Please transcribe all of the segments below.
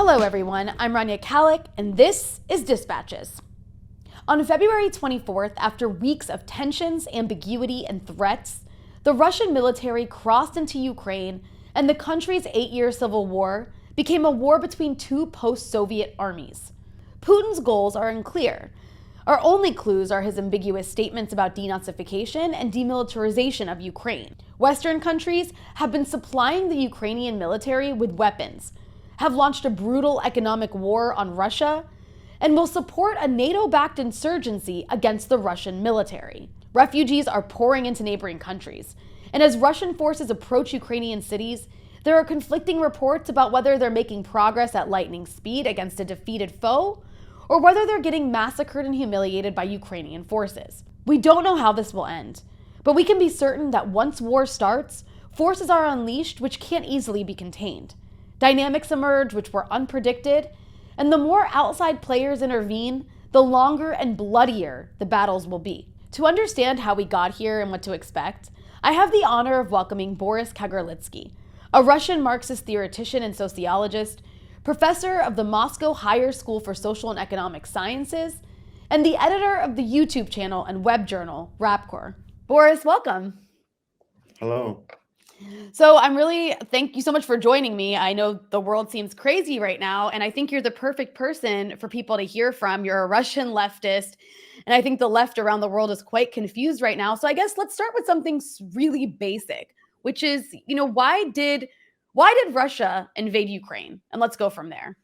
Hello everyone, I'm Rania Khalek, and this is Dispatches. On February 24th, after weeks of tensions, ambiguity, and threats, the Russian military crossed into Ukraine, and the country's 8-year civil war became a war between two post-Soviet armies. Putin's goals are unclear. Our only clues are his ambiguous statements about denazification and demilitarization of Ukraine. Western countries have been supplying the Ukrainian military with weapons, have launched a brutal economic war on Russia, and will support a NATO-backed insurgency against the Russian military. Refugees are pouring into neighboring countries, and as Russian forces approach Ukrainian cities, there are conflicting reports about whether they're making progress at lightning speed against a defeated foe, or whether they're getting massacred and humiliated by Ukrainian forces. We don't know how this will end, but we can be certain that once war starts, forces are unleashed which can't easily be contained. Dynamics emerge which were unpredicted, and the more outside players intervene, the longer and bloodier the battles will be. To understand how we got here and what to expect, I have the honor of welcoming Boris Kagarlitsky, a Russian Marxist theoretician and sociologist, professor of the Moscow Higher School for Social and Economic Sciences, and the editor of the YouTube channel and web journal, Rapcore. Boris, welcome. Hello. So thank you so much for joining me. I know the world seems crazy right now, and I think you're the perfect person for people to hear from. You're a Russian leftist, and I think the left around the world is quite confused right now. So I guess let's start with something really basic, which is, why did Russia invade Ukraine? And let's go from there.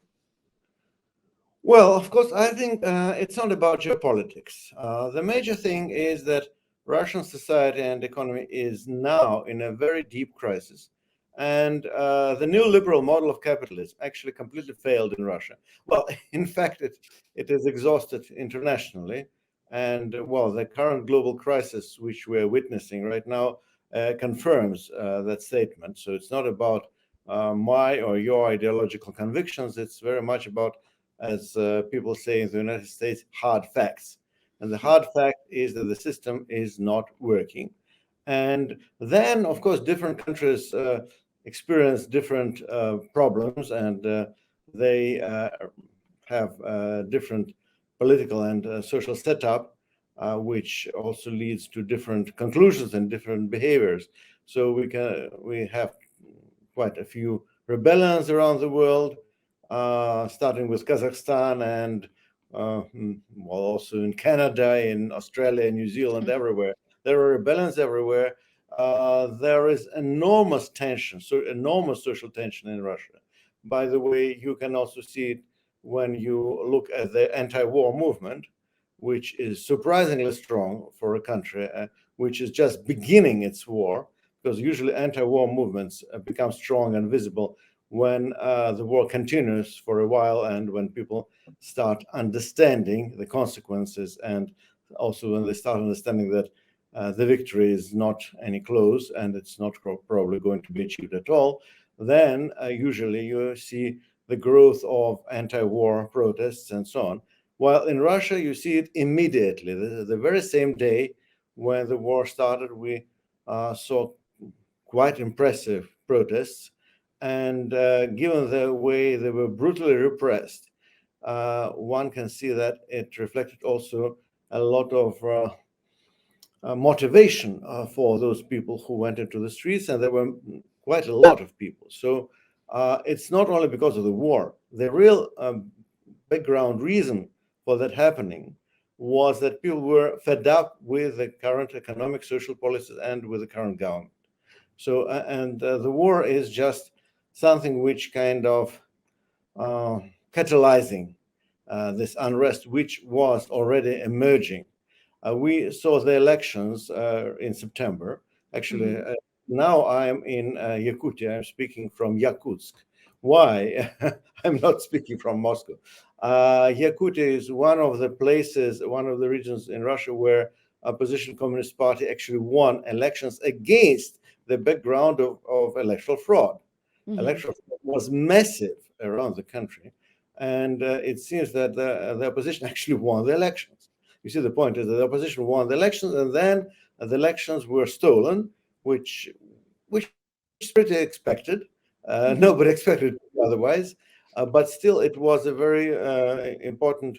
Well, of course, I think it's not about geopolitics. The major thing is that Russian society and economy is now in a very deep crisis. And the neoliberal model of capitalism actually completely failed in Russia. Well, in fact, it is exhausted internationally. And, well, the current global crisis, which we're witnessing right now, confirms that statement. So it's not about my or your ideological convictions. It's very much about, as people say in the United States, hard facts. And the hard fact is that the system is not working. And then, of course, different countries experience different problems, and they have different political and social setup, which also leads to different conclusions and different behaviors. So we have quite a few rebellions around the world, starting with Kazakhstan and also in Canada, in Australia, New Zealand, everywhere. There are rebellions everywhere. There is enormous tension, so enormous social tension in Russia. By the way, you can also see it when you look at the anti-war movement, which is surprisingly strong for a country which is just beginning its war, because usually anti-war movements become strong and visible when the war continues for a while and when people start understanding the consequences, and also when they start understanding that the victory is not any close and it's not probably going to be achieved at all, then usually you see the growth of anti-war protests and so on. While in Russia, you see it immediately. The very same day when the war started, we saw quite impressive protests. And given the way they were brutally repressed, one can see that it reflected also a lot of motivation for those people who went into the streets, and there were quite a lot of people. So it's not only because of the war. The real background reason for that happening was that people were fed up with the current economic, social policies and with the current government. So, the war is just something which kind of catalyzing this unrest, which was already emerging. We saw the elections in September. Actually, now I'm in Yakutia. I'm speaking from Yakutsk. Why? I'm not speaking from Moscow. Yakutia is one of the places, one of the regions in Russia where opposition Communist Party actually won elections against the background of electoral fraud. Electoral fraud was massive around the country, and it seems that the opposition actually won the elections. You see, the point is that the opposition won the elections, and then the elections were stolen, which is pretty expected. Nobody expected otherwise. but still it was a very important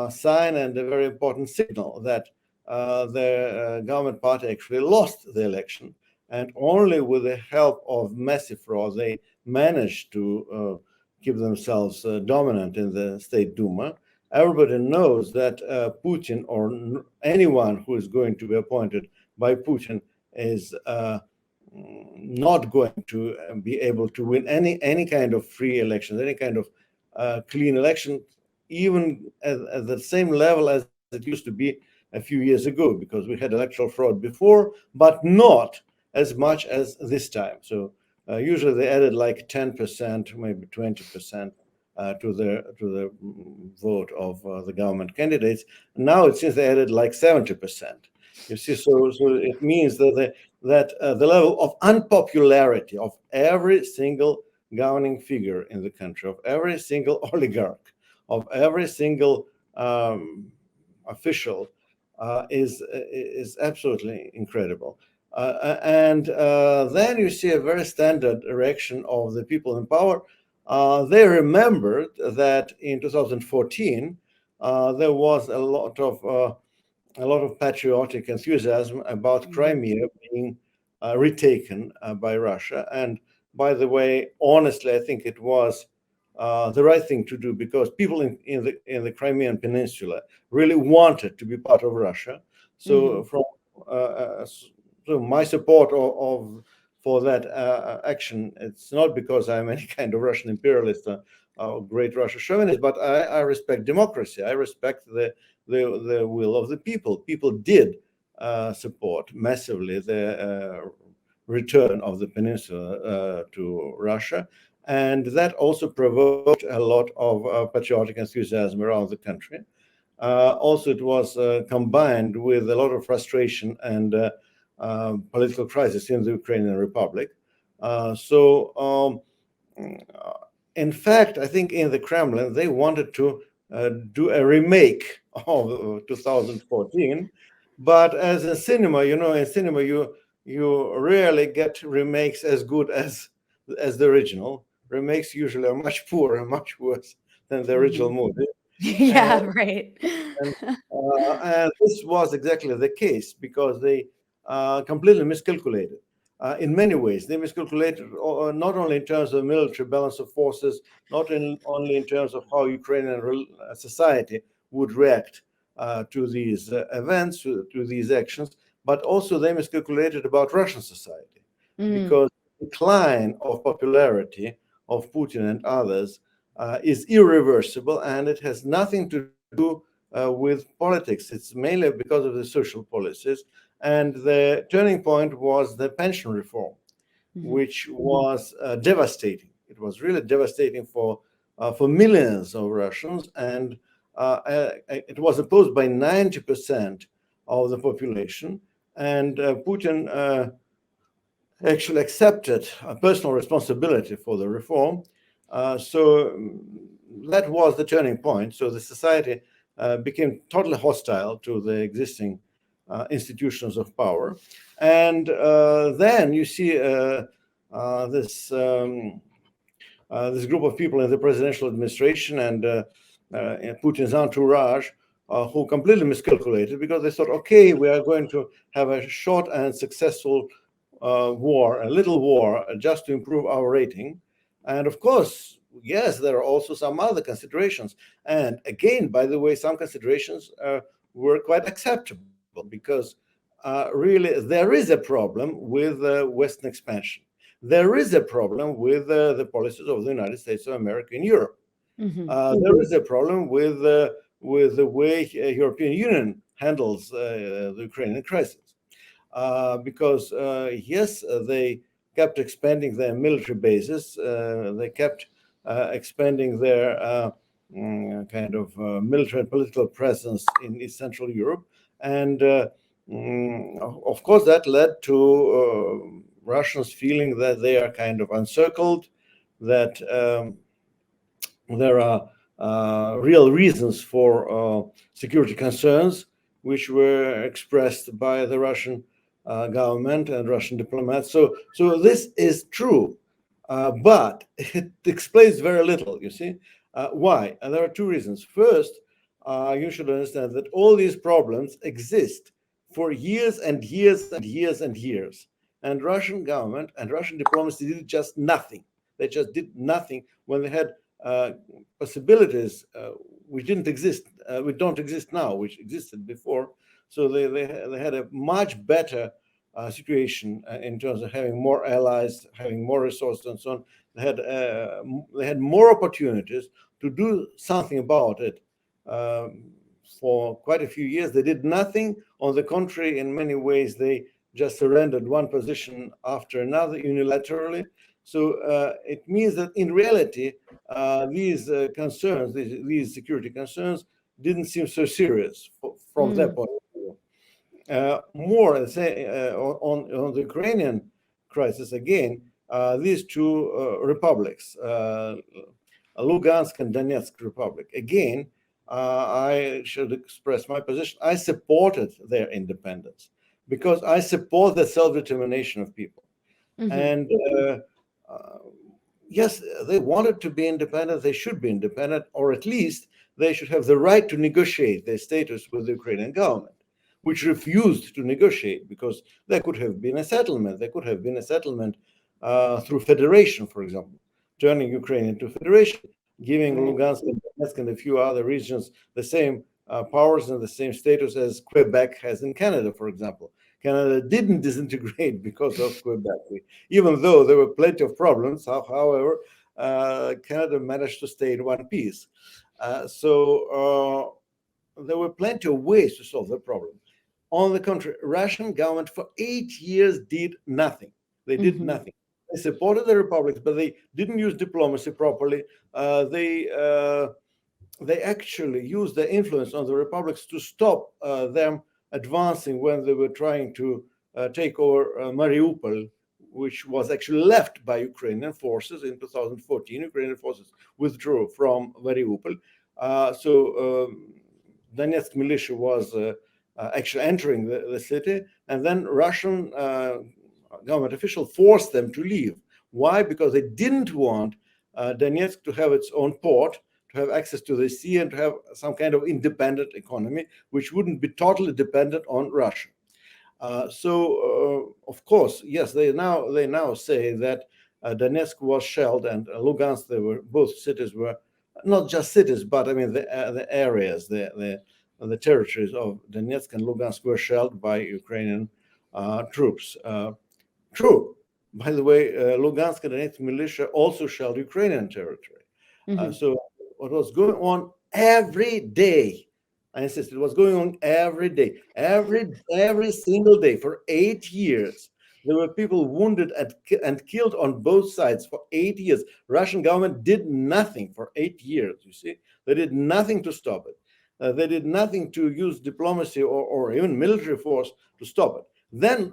sign and a very important signal that the government party actually lost the election, and only with the help of massive fraud they managed to keep themselves dominant in the State Duma. Everybody knows that Putin or anyone who is going to be appointed by Putin is not going to be able to win any kind of free elections, any kind of clean election, even at the same level as it used to be a few years ago, because we had electoral fraud before, but not as much as this time. So usually they added like 10%, maybe 20% to the vote of the government candidates. Now it seems they added like 70%. You see, so it means that the level of unpopularity of every single governing figure in the country, of every single oligarch, of every single official is absolutely incredible. And then you see a very standard reaction of the people in power. They remembered that in 2014 there was a lot of patriotic enthusiasm about Crimea being retaken by Russia. And by the way, honestly, I think it was the right thing to do, because people in the Crimean Peninsula really wanted to be part of Russia. So from so my support for that action, it's not because I'm any kind of Russian imperialist or great Russian chauvinist, but I respect democracy. I respect the will of the people. People did support massively the return of the peninsula to Russia, and that also provoked a lot of patriotic enthusiasm around the country. Also, it was combined with a lot of frustration and political crisis in the Ukrainian Republic. In fact, I think in the Kremlin, they wanted to do a remake of 2014. But as in cinema, in cinema, you rarely get remakes as good as the original. Remakes usually are much poorer, much worse than the original movie. Yeah, right. And this was exactly the case, because they completely miscalculated. In many ways, they miscalculated not only in terms of military balance of forces, not only in terms of how Ukrainian society would react to these events, to these actions, but also they miscalculated about Russian society, because the decline of popularity of Putin and others is irreversible, and it has nothing to do with politics. It's mainly because of the social policies. And the turning point was the pension reform, which was devastating. It was really devastating for millions of Russians, and it was opposed by 90% of the population. And Putin actually accepted personal responsibility for the reform. So that was the turning point. So the society became totally hostile to the existing institutions of power. And then you see this group of people in the presidential administration and Putin's entourage who completely miscalculated, because they thought, okay, we are going to have a short and successful war, a little war, just to improve our rating. And of course, yes, there are also some other considerations. And again, by the way, some considerations were quite acceptable, because really there is a problem with Western expansion. There is a problem with the policies of the United States of America in Europe. There is a problem with the way European Union handles the Ukrainian crisis, because yes, they kept expanding their military bases. They kept expanding their kind of military and political presence in East Central Europe, and of course that led to Russians feeling that they are kind of encircled, that there are real reasons for security concerns, which were expressed by the Russian government and Russian diplomats. So this is true. but it explains very little, you see. Why? And there are two reasons. First, you should understand that all these problems exist for years and years and years and years. And Russian government and Russian diplomacy did just nothing. They just did nothing when they had possibilities which didn't exist, which don't exist now, which existed before. So they had a much better situation in terms of having more allies, having more resources, and so on. They had more opportunities to do something about it. For quite a few years, they did nothing. On the contrary, in many ways, they just surrendered one position after another unilaterally. So it means that in reality, these concerns, these security concerns, didn't seem so serious from their point of view. More, say, on the Ukrainian crisis, again, these two republics, Lugansk and Donetsk Republic, again, I should express my position. I supported their independence because I support the self-determination of people. And yes, they wanted to be independent. They should be independent, or at least they should have the right to negotiate their status with the Ukrainian government, which refused to negotiate because there could have been a settlement. There could have been a settlement through federation, for example, turning Ukraine into federation, giving Lugansk and Donetsk and a few other regions the same powers and the same status as Quebec has in Canada, for example. Canada didn't disintegrate because of Quebec, even though there were plenty of problems. However, Canada managed to stay in one piece. So there were plenty of ways to solve the problem. On the contrary, Russian government for 8 years did nothing. They did nothing. They supported the republics, but they didn't use diplomacy properly. They actually used their influence on the republics to stop them advancing when they were trying to take over Mariupol, which was actually left by Ukrainian forces in 2014. Ukrainian forces withdrew from Mariupol. So Donetsk militia was actually entering the city, and then Russian government officials forced them to leave. Why? Because they didn't want Donetsk to have its own port, to have access to the sea, and to have some kind of independent economy, which wouldn't be totally dependent on Russia. So, of course, yes, they now say that Donetsk was shelled and Lugansk. They were both cities were not just cities, but I mean the areas, the territories of Donetsk and Lugansk were shelled by Ukrainian troops. True. By the way, Lugansk and Donetsk militia also shelled Ukrainian territory. So what was going on every day, I insist, it was going on every day, every single day for 8 years. There were people wounded and killed on both sides for 8 years. Russian government did nothing for 8 years, you see. They did nothing to stop it. They did nothing to use diplomacy or even military force to stop it. Then,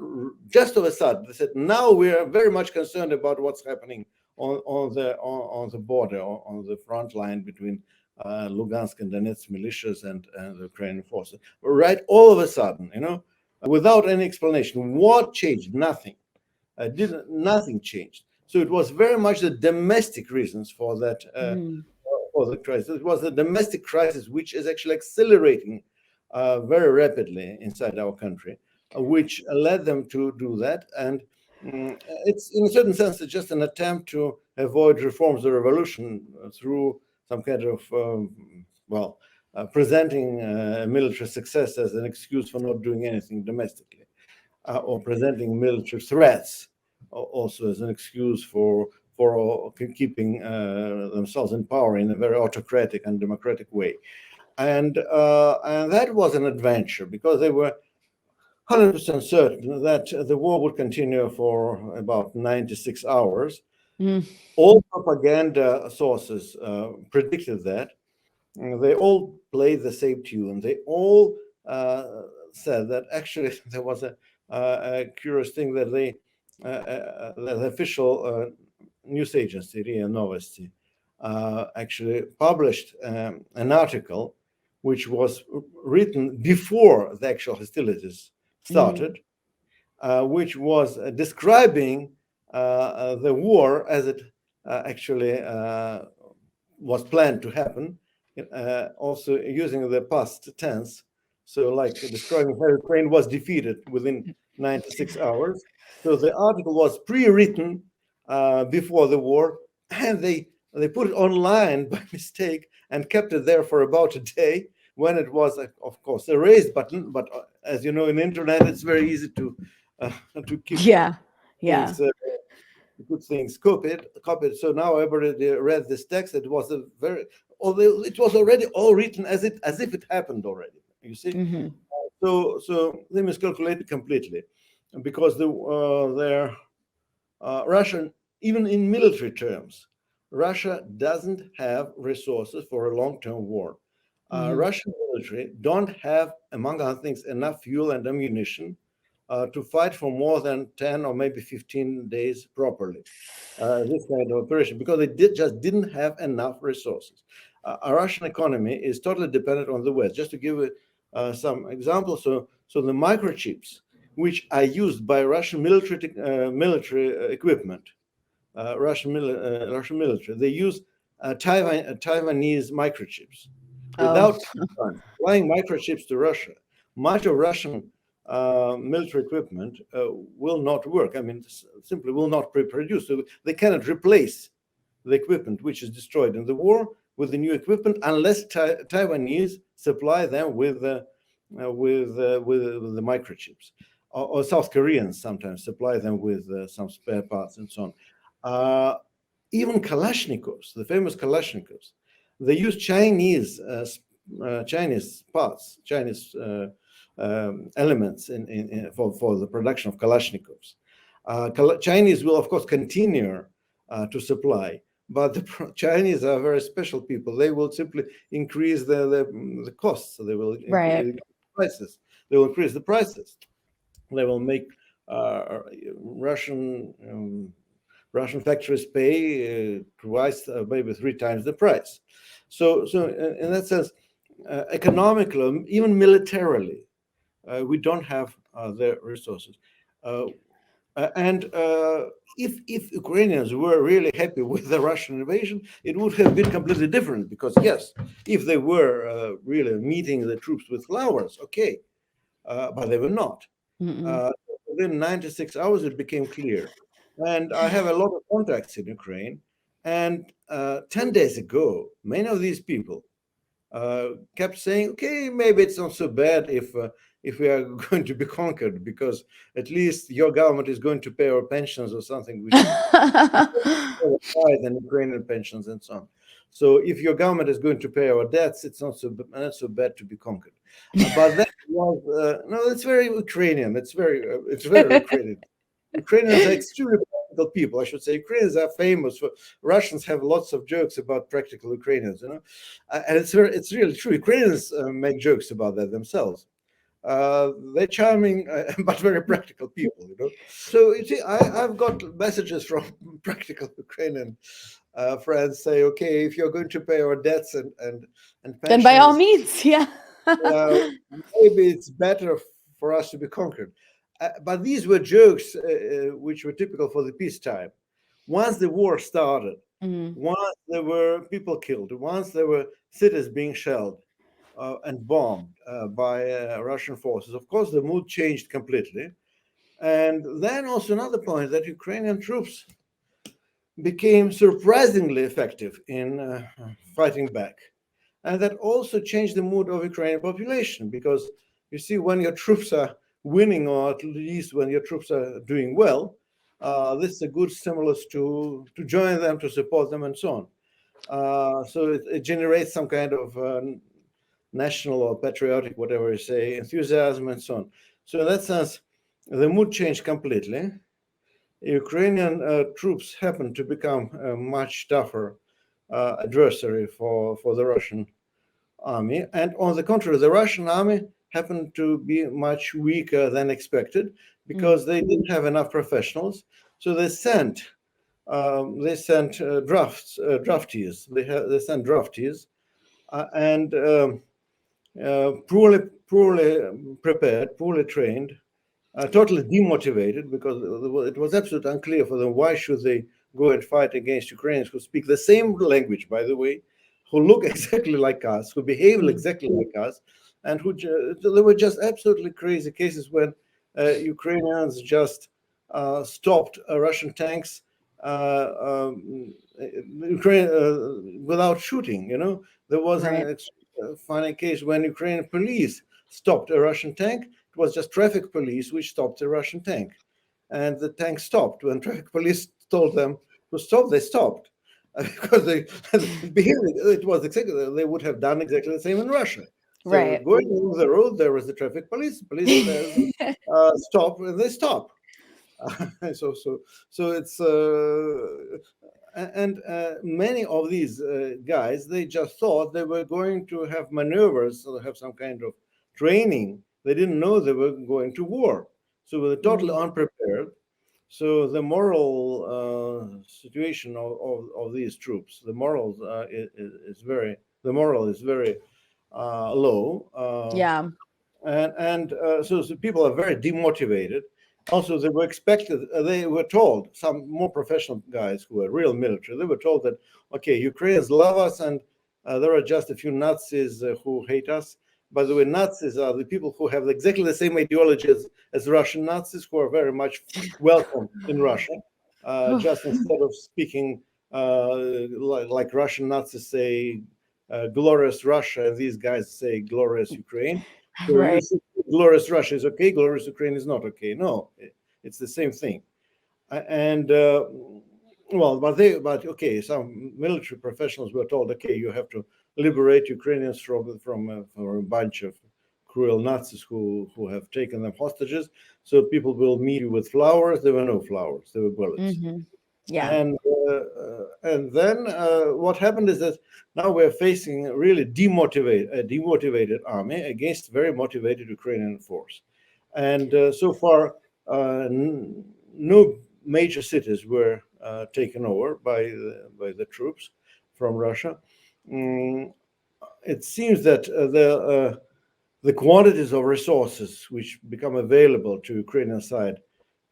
just of a sudden, they said, now we are very much concerned about what's happening on the border, on the front line between Lugansk and Donetsk militias and the Ukrainian forces. Right, all of a sudden, without any explanation, what changed? Nothing. Nothing changed. So it was very much the domestic reasons for that, for the crisis. It was the domestic crisis which is actually accelerating very rapidly inside our country, which led them to do that. And it's, in a certain sense, it's just an attempt to avoid reforms or revolution through some kind of, presenting military success as an excuse for not doing anything domestically, or presenting military threats also as an excuse for keeping themselves in power in a very autocratic and democratic way. And that was an adventure because they were 100% certain that the war would continue for about 96 hours. All propaganda sources predicted that. They all played the same tune. They all said that actually there was a curious thing that the official news agency, Ria Novosti, actually published an article which was written before the actual hostilities started, which was describing the war, as it actually was planned to happen, also using the past tense. So, like destroying Ukraine was defeated within 96 hours. So the article was pre-written before the war, and they put it online by mistake and kept it there for about a day when it was, of course, erased. But as you know, in the internet, it's very easy to keep Yeah. things. Good things copied. So now everybody read this text. It was although it was already all written as if it happened already. You see, Mm-hmm. so they miscalculated completely, because their Russian, even in military terms, Russia doesn't have resources for a long-term war. Russian military don't have, among other things, enough fuel and ammunition to fight for more than 10 or maybe 15 days properly. This kind of operation, because they just didn't have enough resources. Our Russian economy is totally dependent on the West. Just to give some examples, so the microchips which are used by Russian military equipment, Russian military, they use Taiwanese microchips. Without supplying microchips to Russia, much of Russian military equipment will not work. I mean, simply will not be produced. So they cannot replace the equipment which is destroyed in the war with the new equipment unless Taiwanese supply them with the microchips, or South Koreans sometimes supply them with some spare parts and so on. Even Kalashnikovs, the famous Kalashnikovs, they use Chinese parts, Chinese elements for the production of Kalashnikovs. Chinese will, of course, continue to supply, but the Chinese are very special people. They will simply increase the costs. So they will increase prices. They will increase the prices. They will make Russian factories pay twice, maybe 3 times the price. So in that sense, economically, even militarily, we don't have the resources. And if Ukrainians were really happy with the Russian invasion, it would have been completely different. Because yes, if they were really meeting the troops with flowers, okay, but they were not. Within 96 hours, it became clear. And I have a lot of contacts in Ukraine. And 10 days ago, many of these people kept saying, okay, maybe it's not so bad if we are going to be conquered, because at least your government is going to pay our pensions or something, which is higher than Ukrainian pensions and so on. So if your government is going to pay our debts, it's not so bad to be conquered. But that was no, it's very Ukrainian. It's very Ukrainian. Ukrainians are extremely practical people. I should say Ukrainians are famous for. Russians have lots of jokes about practical Ukrainians, and it's really true. Ukrainians make jokes about that themselves. They're charming but very practical people. So you see, I've got messages from practical Ukrainian friends say, okay, if you're going to pay our debts and pensions, then by all means, yeah. Maybe it's better for us to be conquered. But these were jokes which were typical for the peacetime. Once the war started, once there were people killed, once there were cities being shelled and bombed by Russian forces, of course, the mood changed completely. And then also another point, that Ukrainian troops became surprisingly effective in fighting back. And that also changed the mood of Ukrainian population, because you see, when your troops are winning, or at least when your troops are doing well, this is a good stimulus to join them, to support them, and so on. So it generates some kind of national or patriotic, whatever you say, enthusiasm and so on. So in that sense, the mood changed completely. Ukrainian troops happened to become a much tougher adversary for the Russian army. And on the contrary, the Russian army happened to be much weaker than expected, because they didn't have enough professionals. So they sent draftees. They sent draftees and poorly prepared, poorly trained, totally demotivated because it was absolutely unclear for them why should they go and fight against Ukrainians who speak the same language, by the way, who look exactly like us, who behave exactly like us, and there were just absolutely crazy cases when Ukrainians just stopped Russian tanks Ukraine without shooting. There was Right. a funny case when Ukrainian police stopped a Russian tank. It was just traffic police which stopped a Russian tank, and the tank stopped. When traffic police told them to stop, they stopped because they it was exactly they would have done exactly the same in Russia. So Right. going along the road, there was the traffic police. Police says stop, and they stop. So it's and many of these guys, they just thought they were going to have maneuvers or have some kind of training. They didn't know they were going to war, so they were totally unprepared. So the moral situation of these troops, the moral is very low. Yeah. And so people are very demotivated. Also, they were expected, they were told, some more professional guys who were real military, they were told that, okay, Ukrainians love us and there are just a few Nazis who hate us. By the way, Nazis are the people who have exactly the same ideology as Russian Nazis, who are very much welcome in Russia. Just instead of speaking like Russian Nazis say, glorious Russia, these guys say glorious Ukraine. So you Right. say glorious Russia is okay, glorious Ukraine is not okay. No, it's the same thing. And but okay, some military professionals were told, okay, you have to liberate Ukrainians from a bunch of cruel Nazis who have taken them hostages. So people will meet you with flowers. There were no flowers; there were bullets. Yeah. And then what happened is that now we're facing a really demotivated army against very motivated Ukrainian force. And so far, no major cities were taken over by the troops from Russia. It seems that the quantities of resources which become available to Ukrainian side,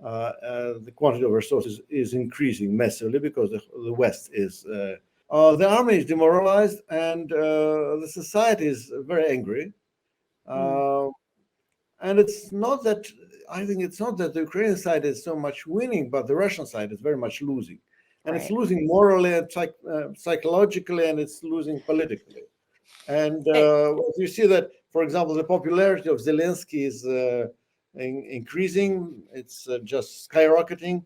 the quantity of resources is increasing massively because the West is. The army is demoralized and the society is very angry. And it's not that, I think it's not that the Ukrainian side is so much winning, but the Russian side is very much losing. And it's losing morally and psychologically, and it's losing politically. And you see that, for example, the popularity of Zelensky is increasing. It's just skyrocketing.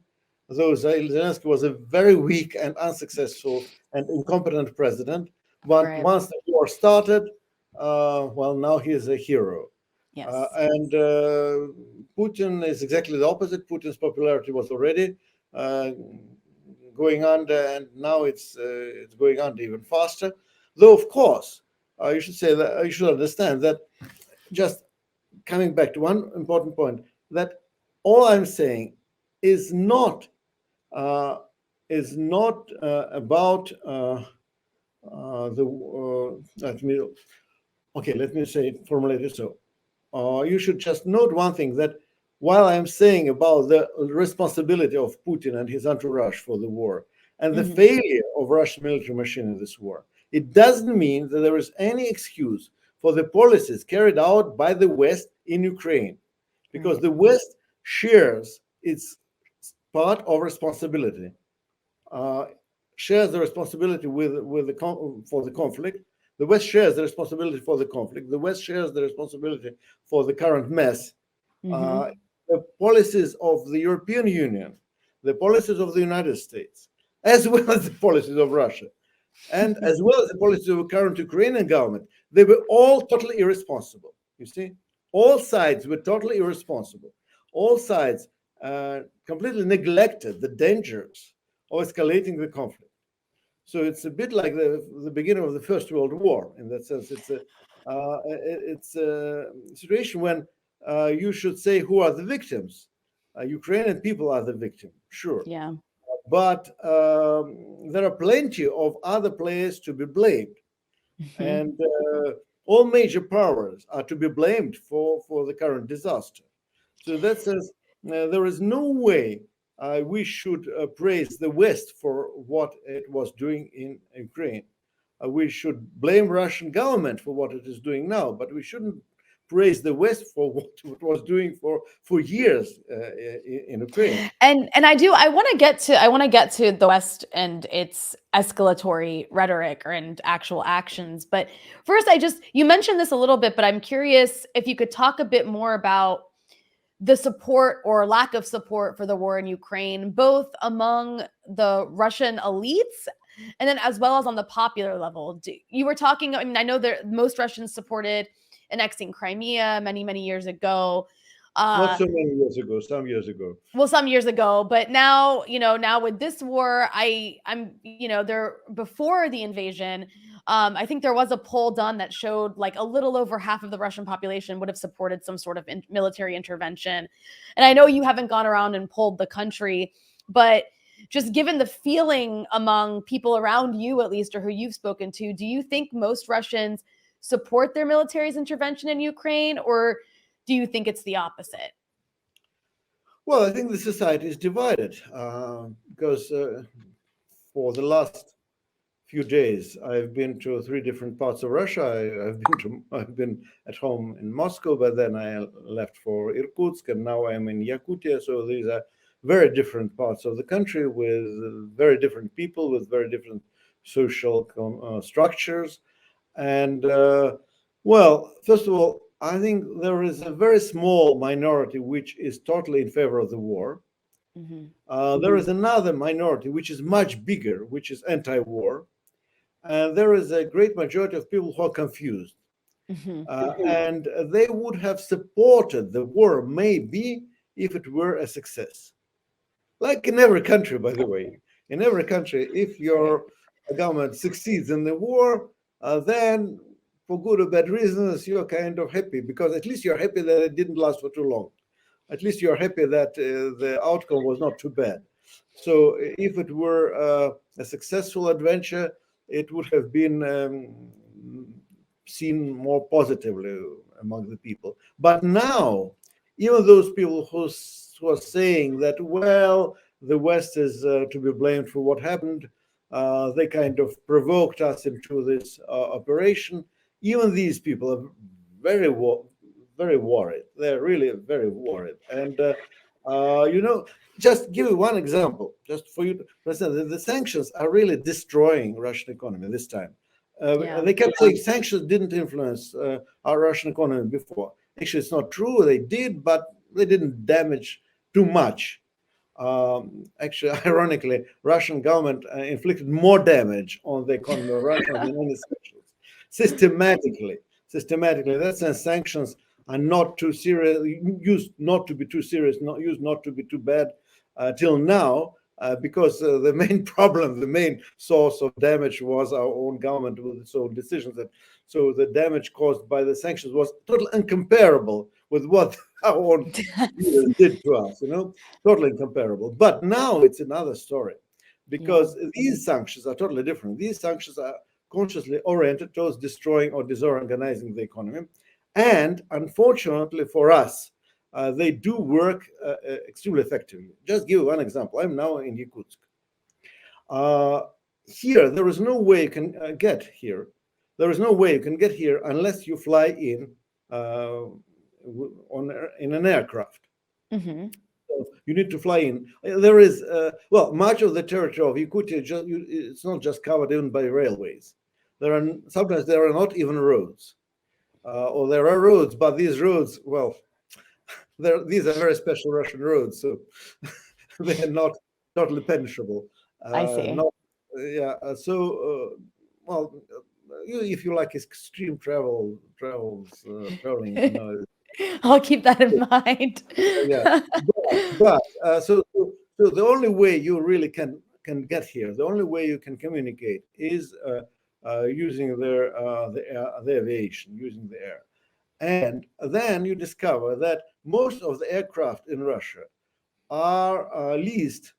Though Zelensky was a very weak and unsuccessful and incompetent president. But once the war started, well, now he is a hero. Yes. And Putin is exactly the opposite. Putin's popularity was already going under, and now it's going under even faster. Though, of course, you should say that you should understand that. Just coming back to one important point, that all I'm saying is not about let me say it, formulate it so. You should just note one thing, that while I'm saying about the responsibility of Putin and his entourage for the war and the failure of Russian military machine in this war, it doesn't mean that there is any excuse for the policies carried out by the West in Ukraine, because the West shares its part of responsibility, shares the responsibility for the conflict. The West shares the responsibility for the conflict. The West shares the responsibility for the current mess. The policies of the European Union, the policies of the United States, as well as the policies of Russia, and as well as the policies of the current Ukrainian government, they were all totally irresponsible. You see, all sides were totally irresponsible. All sides completely neglected the dangers of escalating the conflict. So it's a bit like the beginning of the First World War. In that sense, it's a situation when you should say who are the victims. Ukrainian people are the victim, sure. Yeah. But there are plenty of other players to be blamed. And all major powers are to be blamed for the current disaster. So that says there is no way we should praise the West for what it was doing in Ukraine. We should blame Russian government for what it is doing now, but we shouldn't praise the West for what it was doing for years in Ukraine. And I want to get to the West and its escalatory rhetoric and actual actions. But first, you mentioned this a little bit, but I'm curious if you could talk a bit more about the support or lack of support for the war in Ukraine, both among the Russian elites and then as well as on the popular level. You were talking, I mean, I know that most Russians supported annexing Crimea many years ago. Not so many years ago, some years ago. Well, some years ago, but now, now with this war, I'm, there before the invasion, I think there was a poll done that showed like a little over half of the Russian population would have supported some sort of military intervention. And I know you haven't gone around and polled the country, but just given the feeling among people around you, at least, or who you've spoken to, do you think most Russians support their military's intervention in Ukraine, or do you think it's the opposite? Well, I think the society is divided because for the last few days, I've been to 3 different parts of Russia. I've been at home in Moscow, but then I left for Irkutsk, and now I'm in Yakutia. So these are very different parts of the country with very different people, with very different social structures. And well, first of all, I think there is a very small minority which is totally in favor of the war. There is another minority which is much bigger, which is anti-war. And there is a great majority of people who are confused. And they would have supported the war maybe if it were a success. Like in every country, by the way. In every country, if your government succeeds in the war, then for good or bad reasons, you're kind of happy, because at least you're happy that it didn't last for too long. At least you're happy that the outcome was not too bad. So if it were a successful adventure, it would have been seen more positively among the people. But now, even those people who are saying that, well, the West is to be blamed for what happened, they kind of provoked us into this operation. Even these people are very worried. They're really very worried. And, just give you one example, just for you to understand that the sanctions are really destroying Russian economy this time. They kept saying sanctions didn't influence our Russian economy before. Actually, it's not true. They did, but they didn't damage too much. Actually, ironically, Russian government inflicted more damage on the economy of Russia than any sanctions. Systematically. That sense, sanctions are not too serious, used not to be too serious, used not to be too bad till now, because the main problem, the main source of damage was our own government with its own decisions. So the damage caused by the sanctions was totally incomparable with what our own leaders did to us, totally incomparable. But now it's another story, because these sanctions are totally different. These sanctions are consciously oriented towards destroying or disorganizing the economy. And unfortunately for us, they do work extremely effectively. Just give one example. I'm now in Yakutsk. Here, there is no way you can get here. There is no way you can get here unless you fly in in an aircraft. So you need to fly in. There is, much of the territory of Yakutia, it's not just covered even by railways. Sometimes there are not even roads. Or there are roads, but these roads, these are very special Russian roads, so they're not totally penetrable. I see. If you like extreme traveling, I'll keep that in mind. So the only way you really can get here, the only way you can communicate is using the aviation, using the air. And then you discover that most of the aircraft in Russia are leased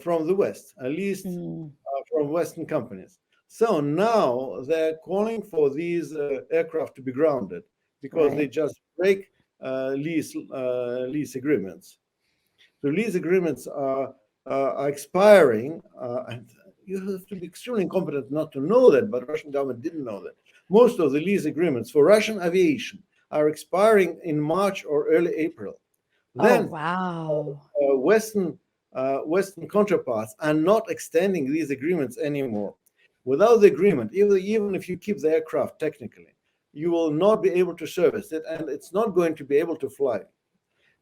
from the West, leased from Western companies. So now they're calling for these aircraft to be grounded, because they just break lease agreements. So lease agreements are expiring, and you have to be extremely incompetent not to know that, but Russian government didn't know that. Most of the lease agreements for Russian aviation are expiring in March or early April. Then wow. Western counterparts are not extending these agreements anymore. Without the agreement, even if you keep the aircraft technically, you will not be able to service it, and it's not going to be able to fly.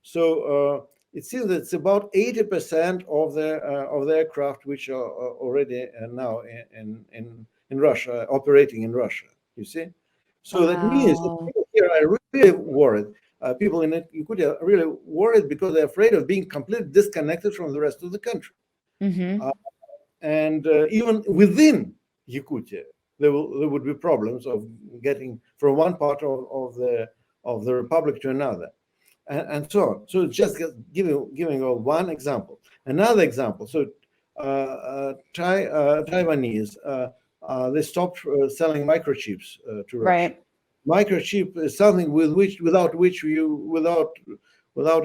So it seems that it's about 80% of the aircraft which are already now in Russia, operating in Russia. You see, so that means that Wow. people here are really worried. People in Yakutia are really worried because they're afraid of being completely disconnected from the rest of the country. Mm-hmm. And even within Yakutia, there would be problems of getting from one part of the republic to another, and so on. So just giving one example. Another example. So Taiwanese they stopped selling microchips to Russia. Right. Microchip is something without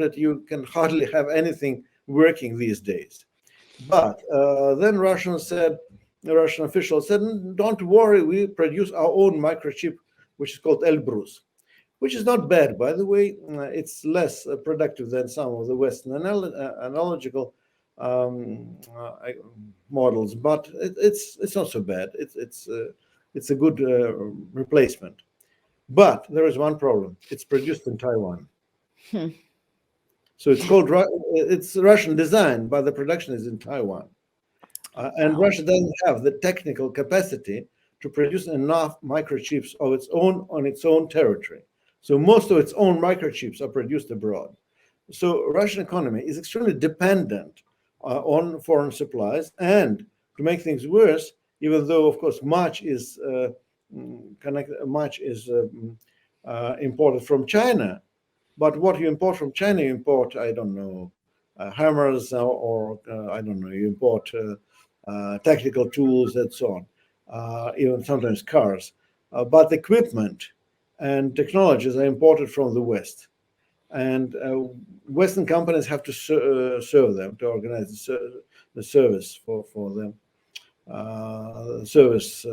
it you can hardly have anything working these days. But then the Russian officials said, "Don't worry, we produce our own microchip, which is called Elbrus, which is not bad, by the way. It's less productive than some of the Western analogical models, but it's not so bad. It's a good replacement. But there is one problem: it's produced in Taiwan." Hmm. So it's Russian design, but the production is in Taiwan. And Wow. Russia doesn't have the technical capacity to produce enough microchips of its own on its own territory. So most of its own microchips are produced abroad. So Russian economy is extremely dependent on foreign supplies. And to make things worse, even though of course much is imported from China, but what you import from China, you import, I don't know, hammers or I don't know, you import technical tools and so on, even sometimes cars. But equipment and technologies are imported from the West. And Western companies have to serve them, to organize the service for them, service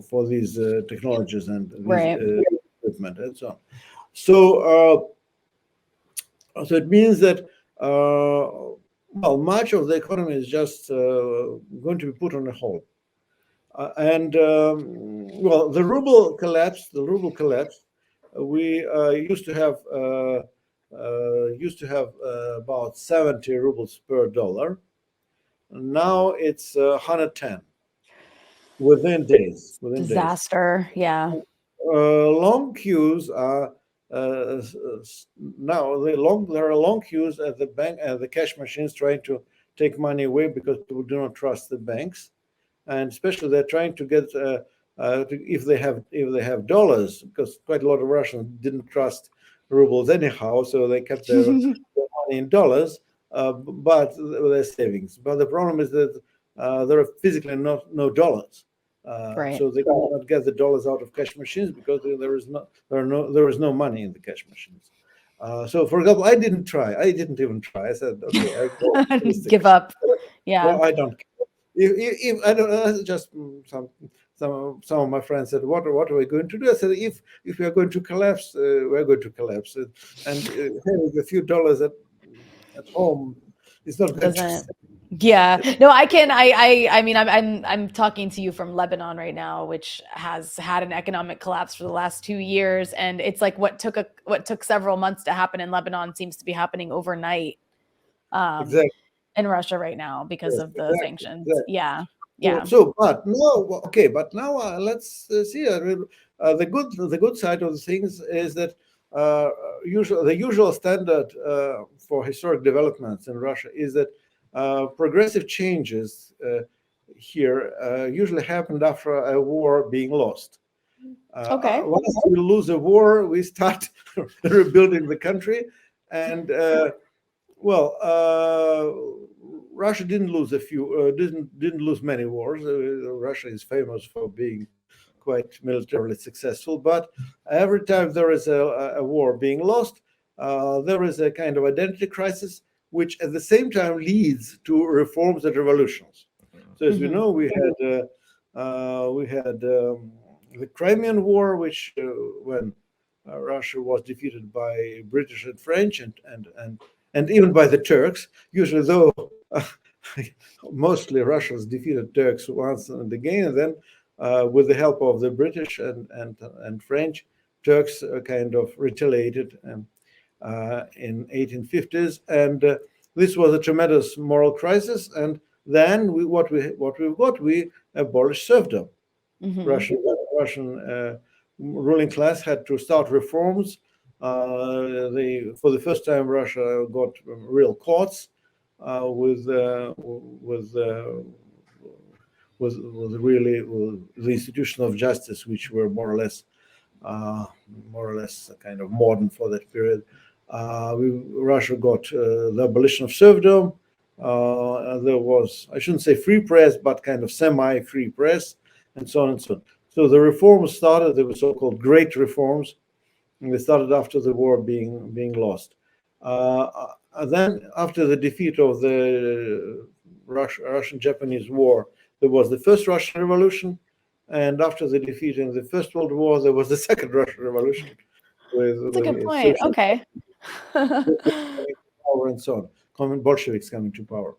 for these technologies and these Right. equipment and so on. So it means that much of the economy is just going to be put on a hold. And the ruble collapsed. We used to have about 70 rubles per dollar. Now it's 110 within days. Disaster. Yeah. Long queues are now there are long queues at the bank at the cash machines trying to take money away because people do not trust the banks, and especially they're trying to get if they have dollars, because quite a lot of Russians didn't trust rubles anyhow, so they kept their money in dollars, but their savings. But the problem is that there are physically no dollars. Right. So they cannot get the dollars out of cash machines because there is no money in the cash machines. So, for example, I didn't even try. I said, okay, I go. Give up. Yeah. Well, I don't care. If I don't know, just some of my friends said, "What are we going to do?" I said, "If we are going to collapse, we're going to collapse, and having a few dollars at home is not going Doesn't. to." Yeah. No, I can. I mean, I'm talking to you from Lebanon right now, which has had an economic collapse for the last 2 years, and it's like what took several months to happen in Lebanon seems to be happening overnight. Exactly. In Russia right now because Yes, of the sanctions. exactly. Yeah. Yeah. So, but no, okay, but now let's see. The good side of the things is that the usual standard for historic developments in Russia is that progressive changes here usually happened after a war being lost. Okay. Once we lose a war, we start rebuilding the country, and Russia didn't lose many wars. Russia is famous for being quite militarily successful. But every time there is a war being lost, there is a kind of identity crisis, which at the same time leads to reforms and revolutions. So as we know, we had the Crimean War, which when Russia was defeated by British and French and even by the Turks, usually though mostly Russians defeated Turks once and again, and then with the help of the British and French, Turks kind of retaliated in 1850s, and this was a tremendous moral crisis. And then we abolished serfdom. Russian ruling class had to start reforms. For the first time, Russia got real courts with the institution of justice, which were more or less kind of modern for that period. Russia got the abolition of serfdom. There was, I shouldn't say free press, but kind of semi-free press, and so on and so on. So the reforms started. They were so-called great reforms, and they started after the war being lost. Then, after the defeat of the Russian-Japanese War, there was the First Russian Revolution, and after the defeat in the First World War, there was the Second Russian Revolution. That's a good point. Okay. Power and so on, Bolsheviks coming to power.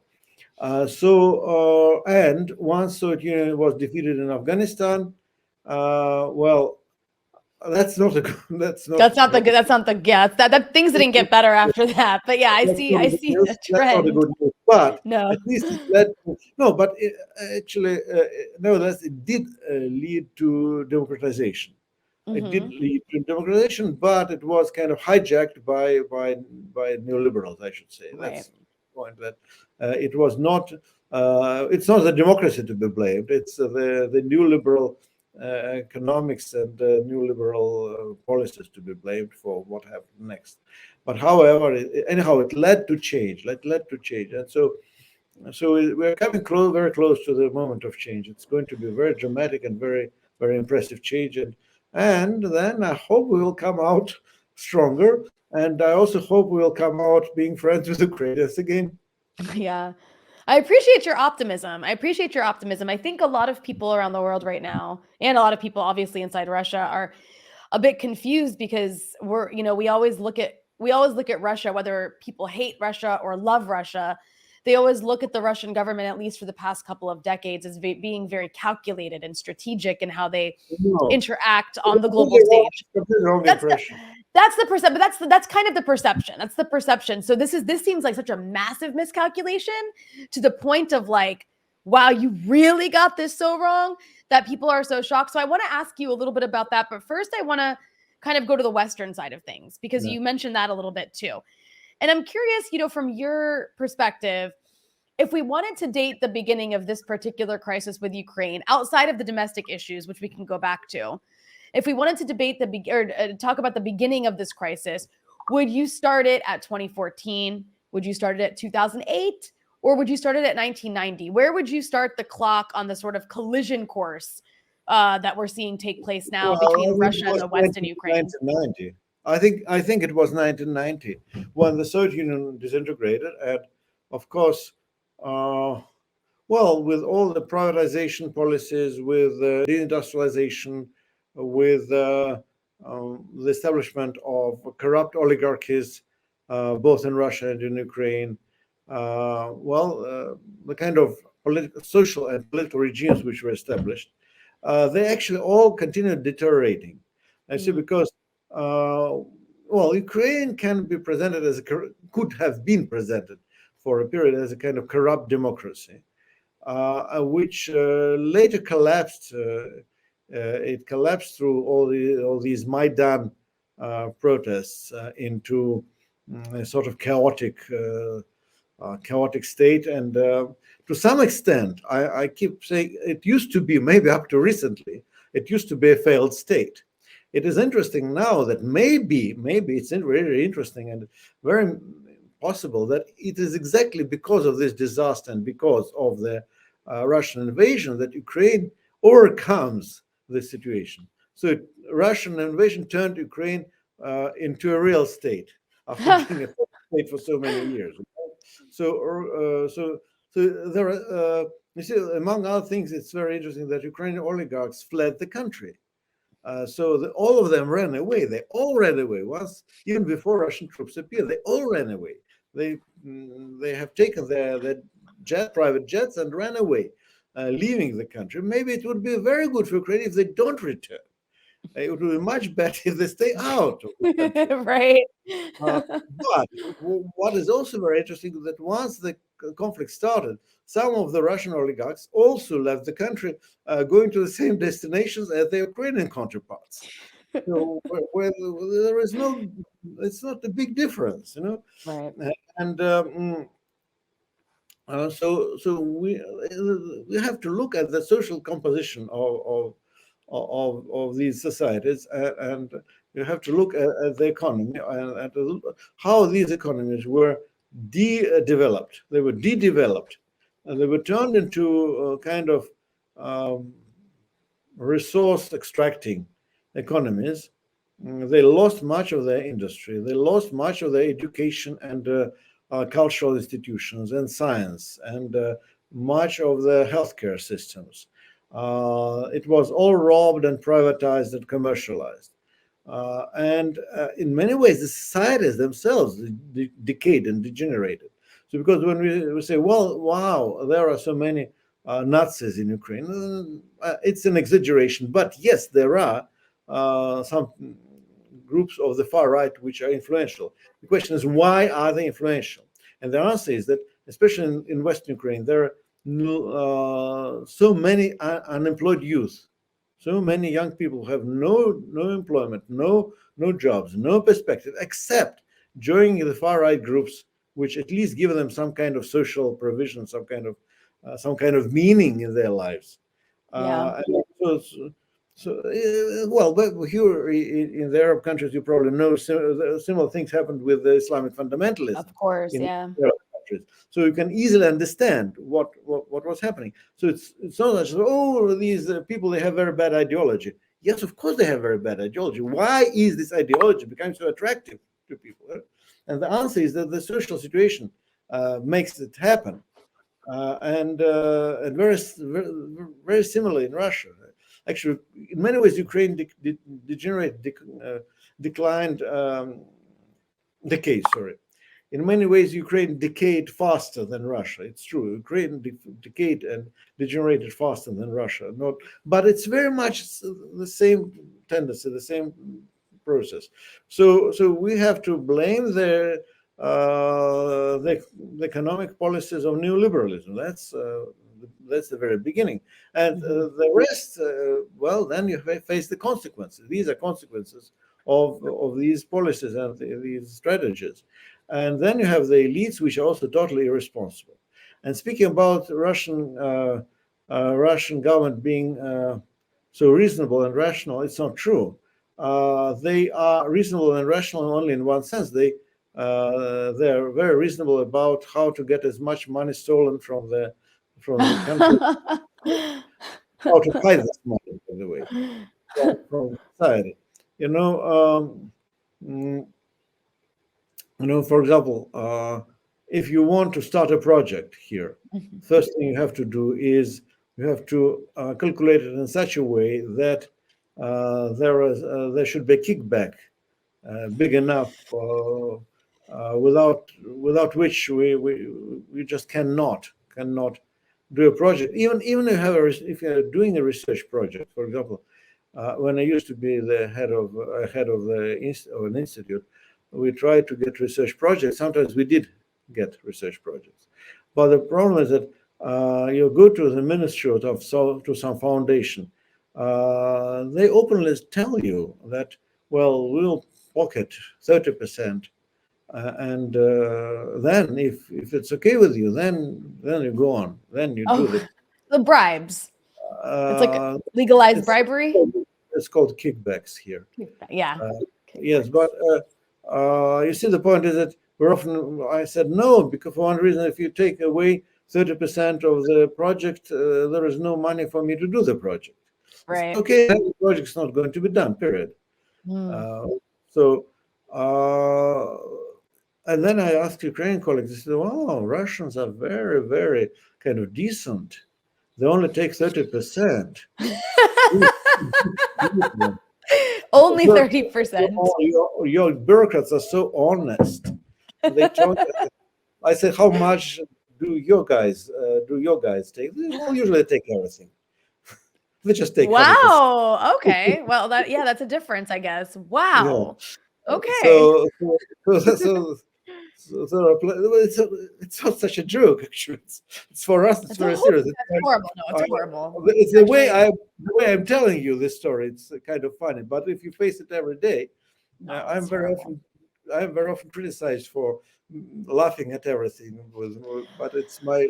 And once Soviet Union was defeated in Afghanistan, well, that's not that things didn't get better after that. But yeah, I see the trend. That's not a good news, but no, at least it led to, nevertheless, it did lead to democratization. It did lead to democratization, but it was kind of hijacked by neoliberals, I should say. That's the point. That it was not. It's not the democracy to be blamed. It's the neoliberal economics and neoliberal policies to be blamed for what happened next. But however, anyhow, it led to change. And so we're coming very close to the moment of change. It's going to be very dramatic and very, very impressive change. And then I hope we will come out stronger. And I also hope we will come out being friends with Ukrainians again. Yeah. I appreciate your optimism. I think a lot of people around the world right now, and a lot of people obviously inside Russia, are a bit confused because we always look at Russia, whether people hate Russia or love Russia. They always look at the Russian government, at least for the past couple of decades, as being very calculated and strategic in how they interact on the global stage. That's the perception. But that's kind of the perception. That's the perception. So this seems like such a massive miscalculation, to the point of like, wow, you really got this so wrong, that people are so shocked. So I want to ask you a little bit about that. But first, I want to kind of go to the Western side of things, because you mentioned that a little bit too. And I'm curious, from your perspective, if we wanted to date the beginning of this particular crisis with Ukraine, outside of the domestic issues, which we can go back to, if we wanted to debate talk about the beginning of this crisis, would you start it at 2014? Would you start it at 2008? Or would you start it at 1990? Where would you start the clock on the sort of collision course that we're seeing take place now between Russia and the West and Ukraine? 1990. I think it was 1990 when the Soviet Union disintegrated, and of course, with all the privatization policies, with deindustrialization, with the establishment of corrupt oligarchies, both in Russia and in Ukraine, the kind of social and political regimes which were established, they actually all continued deteriorating. I see, because Ukraine can be presented could have been presented for a period as a kind of corrupt democracy, which later collapsed. It collapsed through all these Maidan protests into a sort of chaotic state. And to some extent, I keep saying it used to be, maybe up to recently, it used to be a failed state. It is interesting now that maybe it's very interesting and very possible that it is exactly because of this disaster and because of the Russian invasion that Ukraine overcomes this situation. So Russian invasion turned Ukraine into a real state after being a state for so many years. So there are, you see, among other things, it's very interesting that Ukrainian oligarchs fled the country. All of them ran away. They all ran away once, even before Russian troops appeared. They all ran away. They have taken their private jets and ran away, leaving the country. Maybe it would be very good for Ukraine if they don't return. It would be much better if they stay out of the country. Right. But what is also very interesting is that once the conflict started, some of the Russian oligarchs also left the country, going to the same destinations as their Ukrainian counterparts. So where there is it's not a big difference, Right. And so we have to look at the social composition of these societies, and you have to look at the economy and how these economies were developed. They were de-developed, and they were turned into a kind of resource extracting economies. They lost much of their industry. They lost much of their education and cultural institutions and science and much of the healthcare systems. It was all robbed and privatized and commercialized. And in many ways, the societies themselves decayed and degenerated. So because when we say, well, wow, there are so many Nazis in Ukraine, it's an exaggeration. But yes, there are some groups of the far right which are influential. The question is, why are they influential? And the answer is that, especially in Western Ukraine, there are so many unemployed youth, so many young people who have no employment, no jobs, no perspective, except joining the far right groups, which at least give them some kind of social provision, some kind of meaning in their lives. Yeah. Well, but here in the Arab countries, you probably know similar things happened with the Islamic fundamentalists. Of course, yeah. Arab countries. So you can easily understand what was happening. So it's not that, oh, these people, they have very bad ideology. Yes, of course they have very bad ideology. Why is this ideology becoming so attractive to people? And the answer is that the social situation makes it happen. And very, very, very similar in Russia. Actually, in many ways, Ukraine decayed. Sorry. In many ways, Ukraine decayed faster than Russia. It's true. Ukraine decayed and degenerated faster than Russia. But it's very much the same tendency, the same process. So we have to blame the economic policies of neoliberalism. That's the very beginning. And the rest, well, then you face the consequences. These are consequences of these policies and these strategies. And then you have the elites, which are also totally irresponsible. And speaking about Russian government being so reasonable and rational, it's not true. They are reasonable and rational only in one sense. They're very reasonable about how to get as much money stolen from the country, how to hide this money, by the way, from society. For example, if you want to start a project here, first thing you have to do is you have to calculate it in such a way that there should be a kickback big enough without which we just cannot do a project. Even if you're doing a research project, for example, when I used to be the head of an institute, we tried to get research projects. Sometimes we did get research projects, but the problem is that you go to the ministry to some foundation, they openly tell you that, well, we'll pocket 30%, and then if it's okay with you, then you go on, then you do the bribes. It's like legalized bribery. It's called kickbacks here. Yeah. Yes, but you see, the point is that very often I said no, because for one reason, if you take away 30% of the project, there is no money for me to do the project. Right. Okay, the project's not going to be done, period. So, and then I asked Ukrainian colleagues, they said, "Oh, Russians are very, very kind of decent. They only take 30%. Only 30%. Your bureaucrats are so honest." They told I said, "How much do your guys take?" They will usually take everything. They just take 100%. Wow. Okay. Well, that's a difference, I guess. Wow. Yeah. Okay. So it's not such a joke. Actually, it's for us. It's very serious. That's horrible. No, it's horrible. It's the way I'm telling you this story. It's kind of funny, but if you face it every day, I'm very often criticized for laughing at everything. But it's my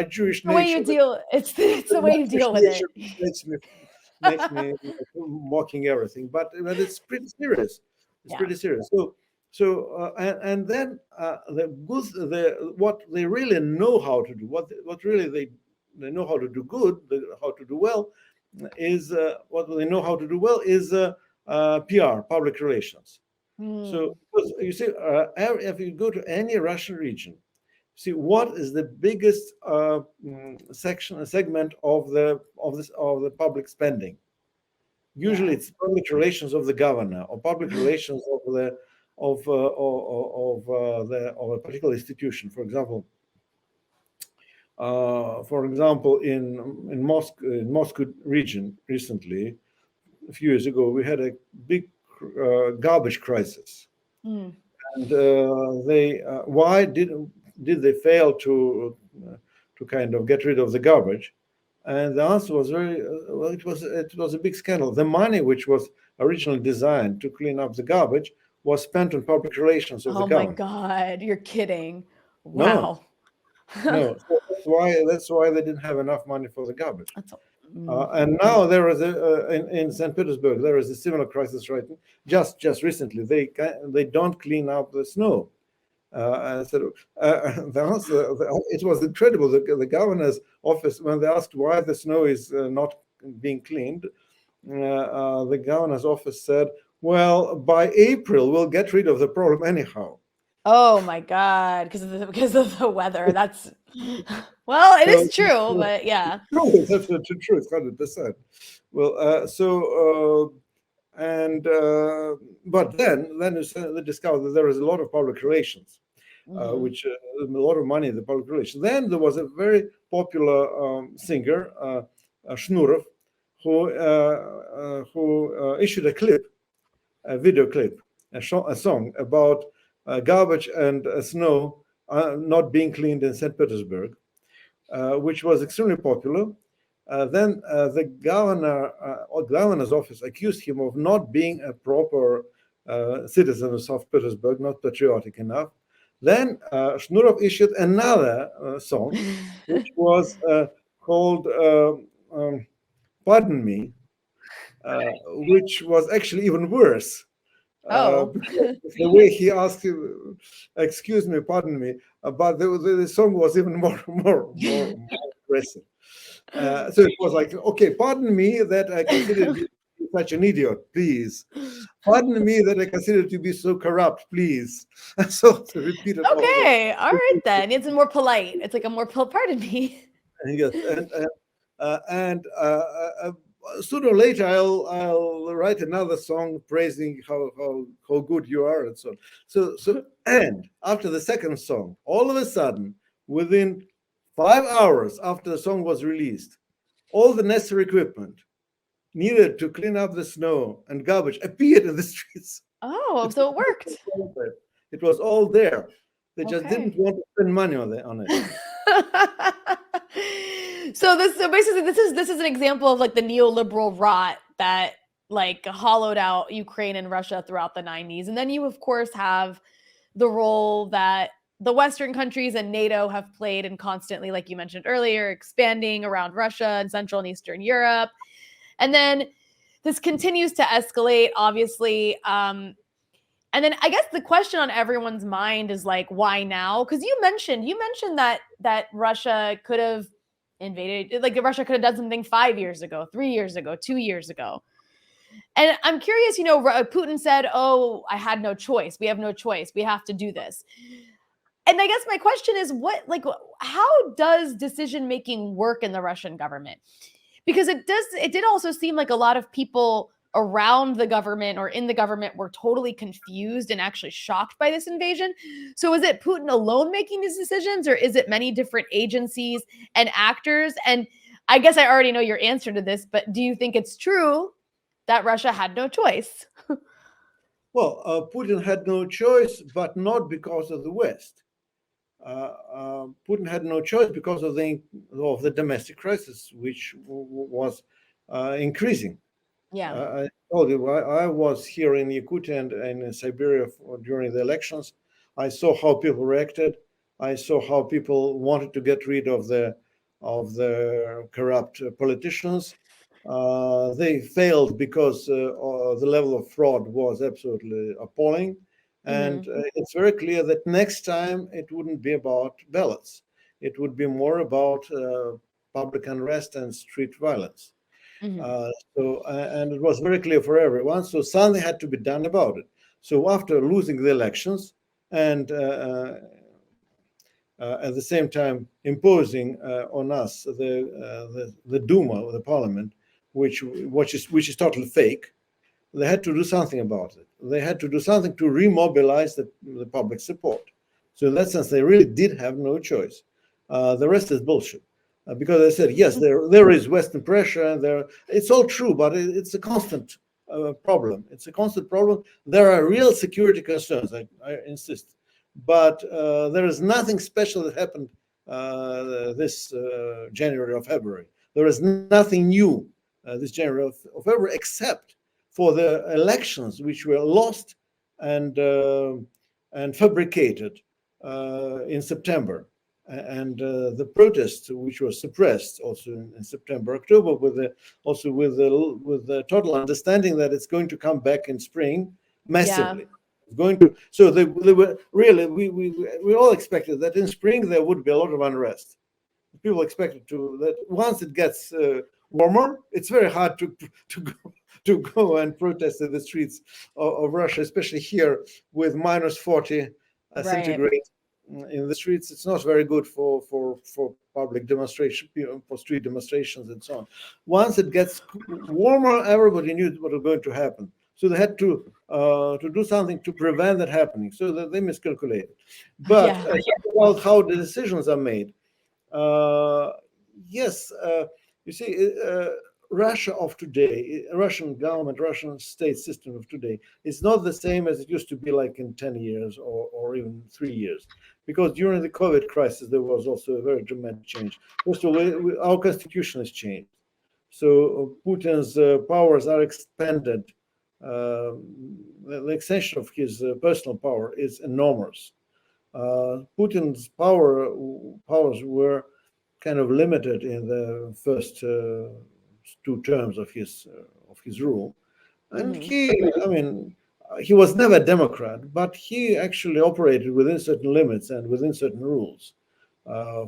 Jewish nature. The way you deal. It's the way you deal with it. Makes me mocking everything. But it's pretty serious. It's pretty serious. And then what they really know how to do, what really they know how to do good, how to do well, is what they know how to do well is PR, public relations. So you see, if you go to any Russian region, see what is the biggest segment of the public spending. Usually, it's public relations of the governor or public relations of a particular institution. For example, in Moscow region recently, a few years ago, we had a big garbage crisis, and why did they fail to kind of get rid of the garbage? And the answer was it was a big scandal. The money which was originally designed to clean up the garbage was spent on public relations of the government. Oh my God, you're kidding! Wow. No. So that's why they didn't have enough money for the garbage. And now there is in St. Petersburg there is a similar crisis right now. Just recently they don't clean up the snow. So the answer, it was incredible. The governor's office, when they asked why the snow is not being cleaned, the governor's office said, "Well, by April we'll get rid of the problem anyhow." Oh my God! Because of the weather. That's well, it is true, but yeah. No, it's absolutely true. It's 100%. Well, but then they discovered that there is a lot of public relations, which a lot of money in the public relations. Then there was a very popular singer, Shnurov, who issued a video clip, a song about garbage and snow not being cleaned in St. Petersburg, which was extremely popular. Then the governor's office accused him of not being a proper citizen of St. Petersburg, not patriotic enough. Then Shnurov issued another song, which was called "Pardon Me," which was actually even worse. The way he asked him, "Excuse me, pardon me," but the song was even more aggressive. So it was like, "Okay, pardon me that I consider you such an idiot, please. Pardon me that I consider you to be so corrupt, please." So to repeat it. Okay, all right then. It's more polite. It's like a more pardon me. Yes, and sooner or later I'll write another song praising how good you are and so on. So and after the second song, all of a sudden, within 5 hours after the song was released, all the necessary equipment needed to clean up the snow and garbage appeared in the streets. Oh, so it worked. It was all there. They just didn't want to spend money on it. So basically this is an example of like the neoliberal rot that like hollowed out Ukraine and Russia throughout the 90s. And then you of course have the role that the Western countries and NATO have played in constantly, like you mentioned earlier, expanding around Russia and Central and Eastern Europe. And then this continues to escalate, obviously. And then I guess the question on everyone's mind is like, why now? Because you mentioned that Russia could have invaded. Like Russia could have done something 5 years ago, 3 years ago, 2 years ago. And I'm curious, Putin said, "Oh, I had no choice. We have no choice. We have to do this." And I guess my question is, how does decision making work in the Russian government? Because it did also seem like a lot of people around the government or in the government were totally confused and actually shocked by this invasion. So is it Putin alone making these decisions, or is it many different agencies and actors? And I guess I already know your answer to this, but do you think it's true that Russia had no choice? Well, Putin had no choice, but not because of the West. Putin had no choice because of the domestic crisis, which was increasing. Yeah. I told you, I was here in Yakutia and in Siberia during the elections. I saw how people reacted. I saw how people wanted to get rid of the corrupt politicians. They failed because the level of fraud was absolutely appalling. And it's very clear that next time it wouldn't be about ballots. It would be more about public unrest and street violence. And it was very clear for everyone. So something had to be done about it. So after losing the elections and at the same time imposing on us the Duma, the parliament, which is totally fake, they had to do something about it. They had to do something to remobilize the public support. So in that sense, they really did have no choice. The rest is bullshit. Because I said, yes, there is Western pressure. It's all true, but it's a constant problem. It's a constant problem. There are real security concerns, I insist. But there is nothing special that happened this January or February. There is nothing new this January or February, except for the elections, which were lost and fabricated in September, and the protests, which were suppressed also in September, October, with the total understanding that it's going to come back in spring massively. Yeah. So they were really, we all expected that in spring there would be a lot of unrest. People expected that once it gets warmer, it's very hard to go and protest in the streets of Russia, especially here with minus 40 centigrade in the streets. It's not very good for public demonstration, for street demonstrations and so on. Once it gets warmer, everybody knew what was going to happen. So they had to do something to prevent that happening. So that they miscalculated. But about how the decisions are made, yes, you see, Russia of today, Russian government, Russian state system of today is not the same as it used to be like in 10 years or even 3 years. Because during the COVID crisis, there was also a very dramatic change. First of all, our constitution has changed. So Putin's powers are expanded. The extension of his personal power is enormous. Putin's powers were kind of limited in the first 2 terms of his rule, and he was never a Democrat, but he actually operated within certain limits and within certain rules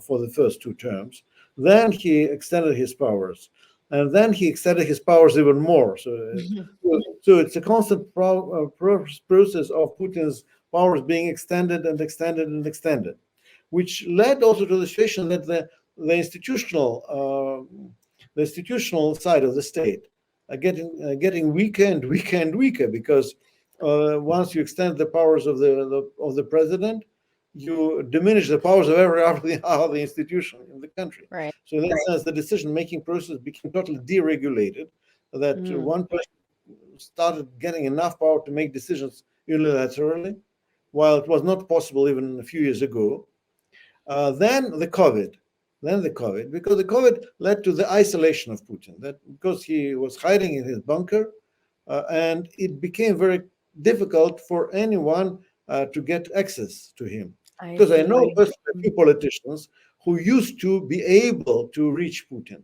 for the first 2 terms. Then he extended his powers, and then he extended his powers even more. So it's a constant process of Putin's powers being extended and extended and extended, which led also to the situation that the institutional side of the state are getting weaker and weaker and weaker, because once you extend the powers of the president, you diminish the powers of every other institution in the country. Right. So in that sense, the decision-making process became totally deregulated, that one person started getting enough power to make decisions unilaterally, while it was not possible even a few years ago. Then the COVID, because the COVID led to the isolation of Putin, that because he was hiding in his bunker, and it became very difficult for anyone to get access to him. Because I know personally a few politicians who used to be able to reach Putin.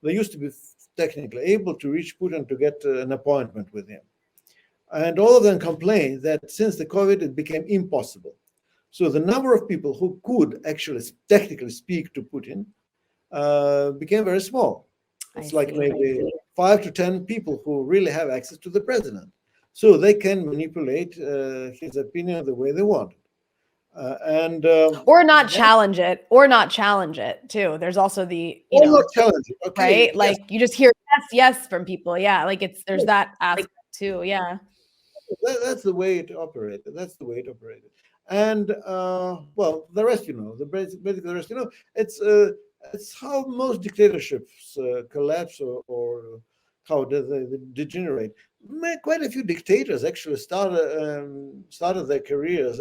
They used to be technically able to reach Putin to get an appointment with him. And all of them complained that since the COVID, it became impossible. So the number of people who could actually technically speak to Putin became very small. It's like maybe 5 to 10 people who really have access to the president, so they can manipulate his opinion the way they want. Or not challenge it, too. There's also the, not challenge it. Okay, right? yes. Like you just hear yes from people. Yeah, like there's that aspect too. Yeah. That's the way it operated. And well, the rest, basically the rest, it's how most dictatorships collapse or how they degenerate. Quite a few dictators actually started their careers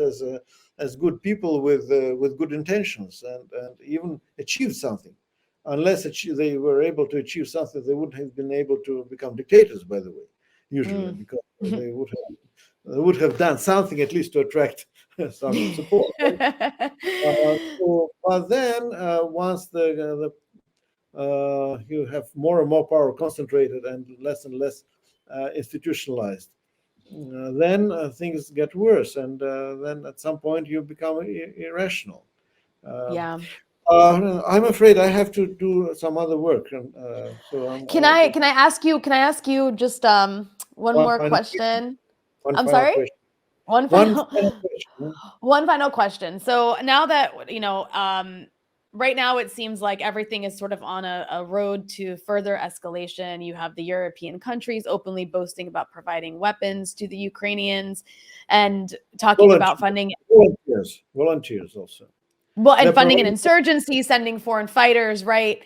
as good people with good intentions and even achieved something. Unless they were able to achieve something, they wouldn't have been able to become dictators, by the way, usually, because they would have done something at least to attract some support. Right? But then once you have more and more power concentrated and less institutionalized, then things get worse, and then at some point you become irrational. Yeah. I'm afraid I have to do some other work, so Can I ask you just one more question? I'm sorry? Question. One final question. One final question. So now that right now it seems like everything is sort of on a road to further escalation. You have the European countries openly boasting about providing weapons to the Ukrainians and talking about funding volunteers also. Well, and funding an insurgency, sending foreign fighters, right?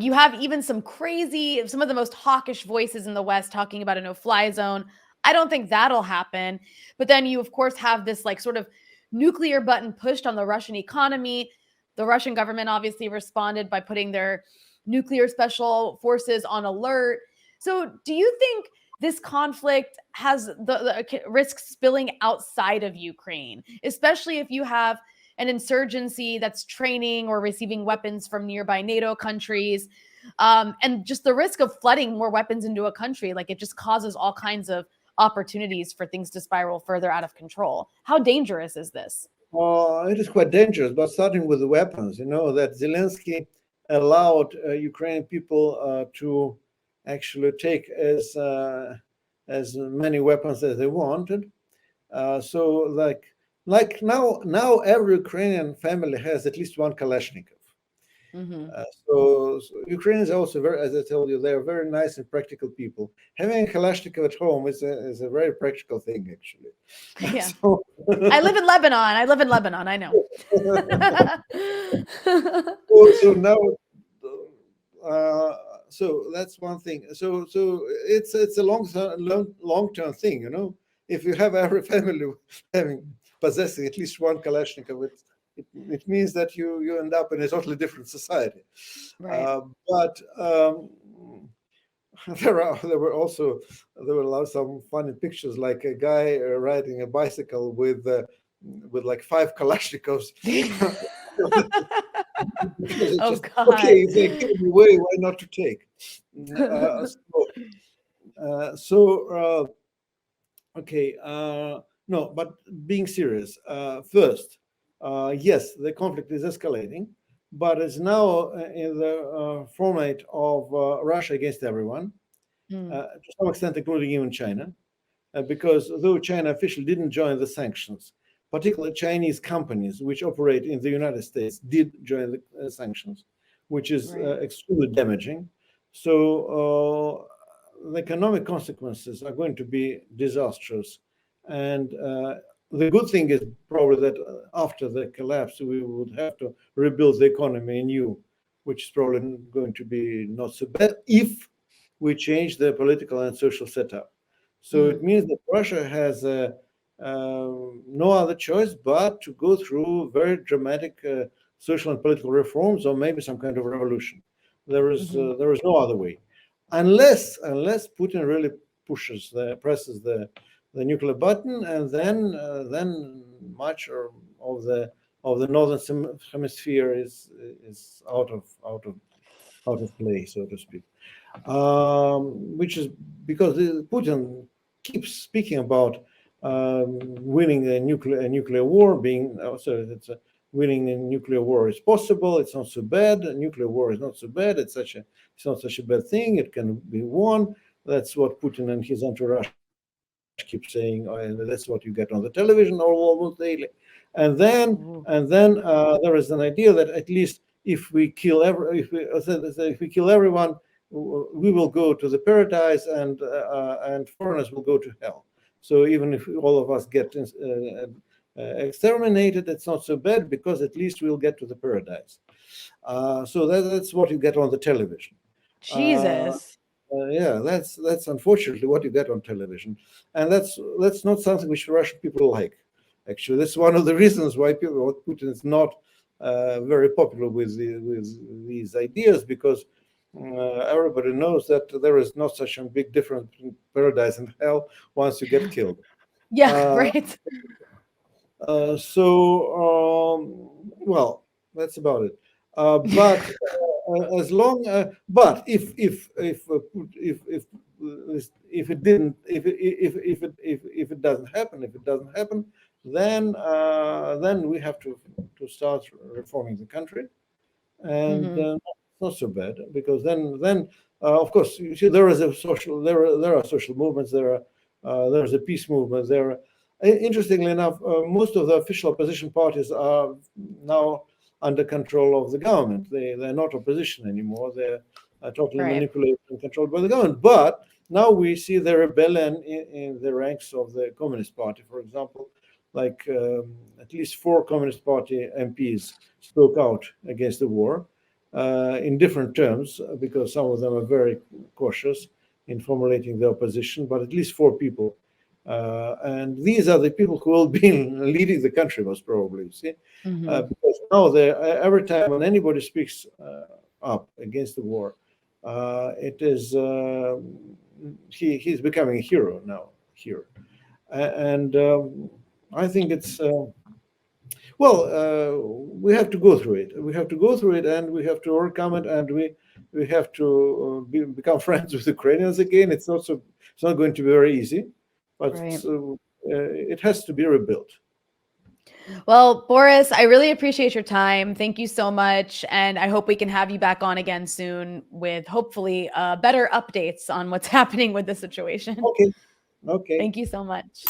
You have even some of the most hawkish voices in the West talking about a no-fly zone. I don't think that'll happen. But then you, of course, have this like sort of nuclear button pushed on the Russian economy. The Russian government obviously responded by putting their nuclear special forces on alert. So do you think this conflict has the risk spilling outside of Ukraine, especially if you have an insurgency that's training or receiving weapons from nearby NATO countries, and just the risk of flooding more weapons into a country? Like it just causes all kinds of opportunities for things to spiral further out of control. How dangerous is this? It is quite dangerous, but starting with the weapons, that Zelensky allowed Ukrainian people to actually take as many weapons as they wanted. So like now every Ukrainian family has at least one Kalashnikov. So Ukrainians are also very, as I told you, they're very nice and practical people. Having a Kalashnikov at home is a very practical thing, actually. Yeah. So, I live in Lebanon. I know. So now, so that's one thing. So it's a long-term thing, If you have every family possessing at least one Kalashnikov, it means that you end up in a totally different society. Right. But there were some funny pictures, like a guy riding a bicycle with like 5 Kalashnikovs. God. Okay, if they give me away, why not to take? Okay. No, but being serious, first, yes, the conflict is escalating, but it's now in the format of Russia against everyone, to some extent, including even China, because though China officially didn't join the sanctions, particularly Chinese companies which operate in the United States did join the sanctions, which is extremely damaging. So the economic consequences are going to be disastrous. And the good thing is probably that after the collapse, we would have to rebuild the economy anew, which is probably going to be not so bad if we change the political and social setup. So it means that Russia has no other choice but to go through very dramatic social and political reforms, or maybe some kind of revolution. There is no other way, unless Putin really presses the nuclear button, and then much of the northern hemisphere is out of play, so to speak. Which is because Putin keeps speaking about winning a nuclear war, being winning a nuclear war is possible. It's not so bad. A nuclear war is not so bad. It's not such a bad thing. It can be won. That's what Putin and his entourage keep saying, and that's what you get on the television almost daily. And then there is an idea that at least if we kill everyone, we will go to the paradise, and foreigners will go to hell. So even if all of us get exterminated, it's not so bad because at least we'll get to the paradise. So that's what you get on the television. Jesus. Yeah, that's unfortunately what you get on television, and that's not something which Russian people like. Actually, that's one of the reasons why Putin is not very popular with these ideas, because everybody knows that there is not such a big difference between paradise and hell once you get killed. Yeah, right. Well, that's about it. But as long, but if it didn't, if it doesn't happen, then we have to start reforming the country, and not so bad, because then of course, you see, there are social movements, there's a peace movement there. Interestingly enough, most of the official opposition parties are now under control of the government. They're not opposition anymore. They're totally manipulated and controlled by the government. But now we see the rebellion in the ranks of the Communist Party, for example. Like at least 4 Communist Party MPs spoke out against the war in different terms, because some of them are very cautious in formulating the opposition, but at least 4 people. And these are the people who will be leading the country, most probably, you see. Because now every time when anybody speaks up against the war, it is he's becoming a hero now here. And I think it's we have to go through it. We have to go through it, and we have to overcome it, and we have to become friends with Ukrainians again. It's not going to be very easy, but it has to be rebuilt. Well, Boris, I really appreciate your time. Thank you so much. And I hope we can have you back on again soon with hopefully better updates on what's happening with the situation. Okay. Thank you so much.